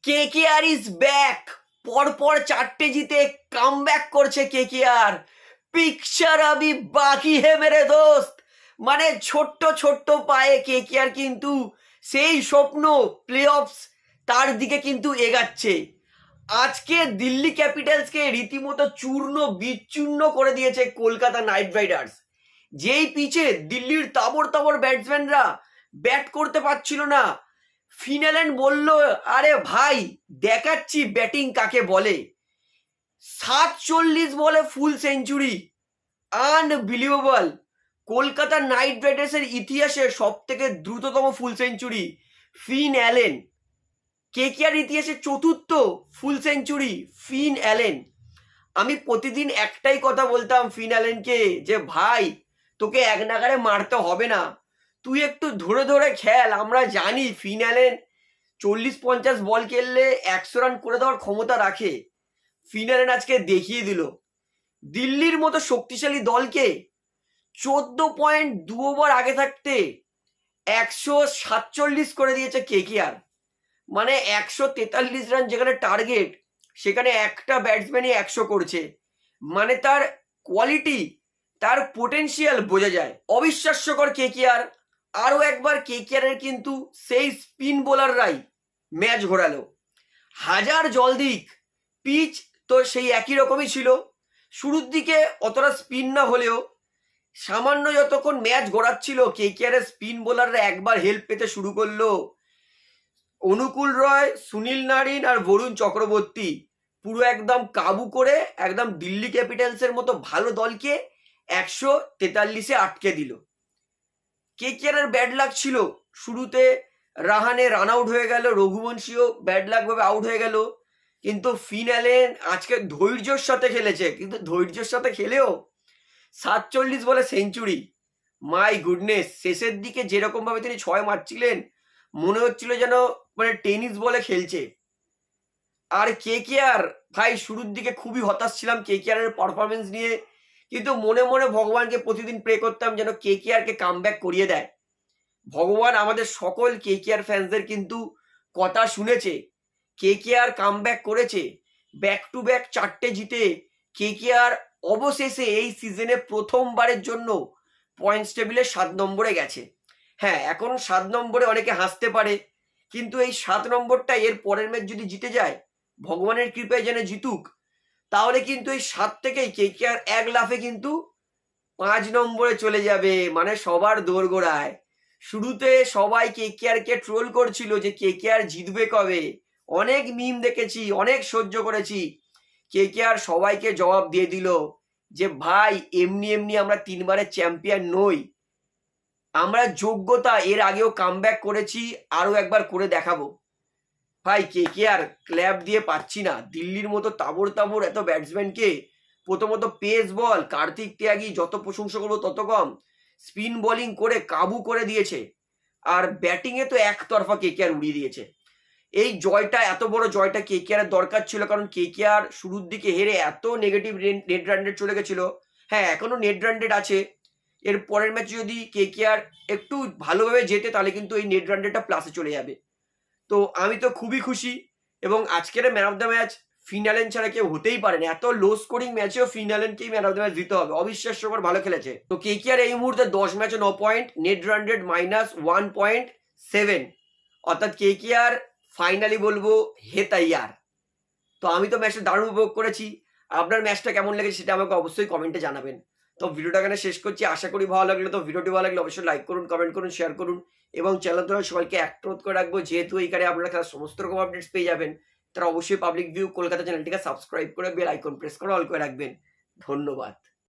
KKR is back. পরপর 4টে জিতে comeback করছে কেকেআর। পিকচার আবি বাকি হে মেরে দোস্ত। মানে ছোট্ট ছোট্ট পায়ে কেকেআর কিন্তু সেই স্বপ্ন প্লে অফস তার দিকে কিন্তু এগাচ্ছে। আজকে দিল্লি ক্যাপিটালসকে রীতিমতো চূর্ণ বিচূর্ণ করে দিয়েছে কলকাতা নাইট রাইডার্স। যেই পিচে দিল্লির তাবড় তাবড় ব্যাটসম্যানরা ব্যাট করতে পারছিল না, ফিন অ্যালেন বলল, আরে ভাই দেখাচ্ছি ব্যাটিং কাকে বলে। 47 বলে ফুল সেঞ্চুরি, আনবিলিভেবল। কলকাতা নাইট রাইডার্সের ইতিহাসে সব থেকে দ্রুততম ফুল সেঞ্চুরি ফিন অ্যালেন। কেকেআর ইতিহাসে চতুর্থ ফুল সেঞ্চুরি ফিন অ্যালেন। আমি প্রতিদিন একটাই কথা বলতাম ফিন অ্যালেনকে, যে ভাই তোকে এক নাগারে মারতে হবে না, তুই একটু ধরে ধরে খেল। আমরা জানি ফিন অ্যালেন 40-50 বল খেললে 100 রান করে দেওয়ার ক্ষমতা রাখে। ফিন অ্যালেন আজকে দেখিয়ে দিল। দিল্লির মতো শক্তিশালী দলকে 14.2 ওভার আগে থাকতে 147 করে দিয়েছে কেকেআর। মানে 143 রান যেখানে টার্গেট, সেখানে একটা ব্যাটসম্যানই 100 করছে। মানে তার কোয়ালিটি, তার পোটেনশিয়াল বোঝা যায়। অবিশ্বাস্যকর কেকেআর। আরও একবার কেকেআরের কিন্তু সেই স্পিন বোলাররাই ম্যাচ ঘোরালো। হাজার জল দিক, পিচ তো সেই একই রকমই ছিল। শুরুর দিকে অতটা স্পিন না হলেও সামান্য যতক্ষণ ম্যাচ গড়াচ্ছিল, কেকেআরের স্পিন বোলাররা একবার হেল্প পেতে শুরু করলো। অনুকূল রয়, সুনীল নারিন আর বরুণ চক্রবর্তী পুরো একদম কাবু করে একদম দিল্লি ক্যাপিটালসের মতো ভালো দলকে 143-এ আটকে দিল। কেকেআরের ব্যাড লাক ছিল, শুরুতে রাহানে রান আউট হয়ে গেল, রঘুবংশীও ব্যাড লাক ভাবে আউট হয়ে গেল। কিন্তু ফিন অ্যালেন আজকে ধৈর্যের সাথে খেলেছে, কিন্তু ধৈর্যের সাথে খেলেও 47 বলে সেঞ্চুরি। মাই গুডনেস, শেষের দিকে যেরকম ভাবে তিনি 6 মারছিলেন মনে হচ্ছিল যেন মানে টেনিস বলে খেলছে। আর কেকেআর ভাই শুরুর দিকে খুবই হতাশ ছিলাম কেকেআরের পারফরমেন্স নিয়ে, কিন্তু মনে মনে ভগবানকে প্রতিদিন প্রে করতাম যেন কেকেআরকে কামব্যাক করিয়ে দেয়। ভগবান আমাদের সকল কেকেআর ফ্যান্সদের কিন্তু কথা শুনেছে। কেকেআর কামব্যাক করেছে, ব্যাক টু ব্যাক 4টে জিতে কেকেআর অবশেষে এই সিজনে প্রথমবারের জন্য পয়েন্টস টেবিলে 7 নম্বরে গেছে। হ্যাঁ, এখন 7 নম্বরে অনেকে হাসতে পারে, কিন্তু এই 7 নম্বরটা এর পরের ম্যাচ যদি জিতে যায়, ভগবানের কৃপায় যেন জিতুক, তাহলে কিন্তু এই 7 থেকেই কেকেআর এক লাফে কিন্তু 5 নম্বরে চলে যাবে। মানে সবার দোরগোড়ায়। শুরুতে সবাই কেকেআরকে ট্রোল করছিল যে কেকেআর জিতবে কবে, অনেক মিম দেখেছি, অনেক সহ্য করেছি। কেকেআর সবাইকে জবাব দিয়ে দিল যে ভাই এমনি এমনি আমরা 3 বারের চ্যাম্পিয়ন নই, আমরা যোগ্যতা, এর আগেও কামব্যাক করেছি, আরো একবার করে দেখাবো। ভাই কেকেআর ক্ল্যাপ দিয়ে পাচ্ছি না। দিল্লির মতো তাবড় তাবড় এত ব্যাটসম্যানকে প্রথমত পেস বল, কার্তিক ত্যাগী, যত প্রশংসা করবো তত কম, স্পিন বোলিং করে কাবু করে দিয়েছে। আর ব্যাটিংয়ে তো একতরফা কেকেআর উড়িয়ে দিয়েছে। এই জয়টা, এত বড় জয়টা কেকেআরের দরকার ছিল, কারণ কেকেআর শুরুর দিকে হেরে এত নেগেটিভ নেট রান রেট চলে গেছিল। হ্যাঁ, এখনো নেট রান রেট আছে। এর পরের ম্যাচে যদি কেকেআর একটু ভালোভাবে জেতে তাহলে কিন্তু এই নেট রান রেটটা প্লাসে চলে যাবে। তো আমি তো খুবই খুশি। এবং আজকের man of the match Finn Allen ছাড়া কেউ হতেই পারে না। এত লো স্কোরিং ম্যাচেও ফিন অ্যালেনকেই ম্যান অফ দ্য ম্যাচ দিতে হবে। অবিশ্বাস্যকর ভালো খেলেছে। তো কেকেআর এই মুহূর্তে 10 ম্যাচে 9 পয়েন্ট, নেট রান রেট -1.7। অর্থাৎ কেকেআর ফাইনালি বলবো হে তাইয়ার। তো আমি তো ম্যাচটা দারুণ উপভোগ করেছি। আপনার ম্যাচটা কেমন লেগেছে সেটা আমাকে অবশ্যই কমেন্টে জানাবেন। তো ভিডিওটা এখানে শেষ করছি। আশা করি ভালো লাগলো। তো ভিডিওটি ভালো লাগলে অবশ্যই লাইক করুন, কমেন্ট করুন, শেয়ার করুন এবং চ্যানেল ধরে সবাইকে অনুরোধ করে রাখবো, যেহেতু এইখানে আপনারা খেলার সমস্ত রকম আপডেটস পেয়ে যাবেন, তারা অবশ্যই পাবলিক ভিউ কলকাতা চ্যানেলটিকে সাবস্ক্রাইব করে বেল আইকন প্রেস করে অল করে রাখবেন। ধন্যবাদ।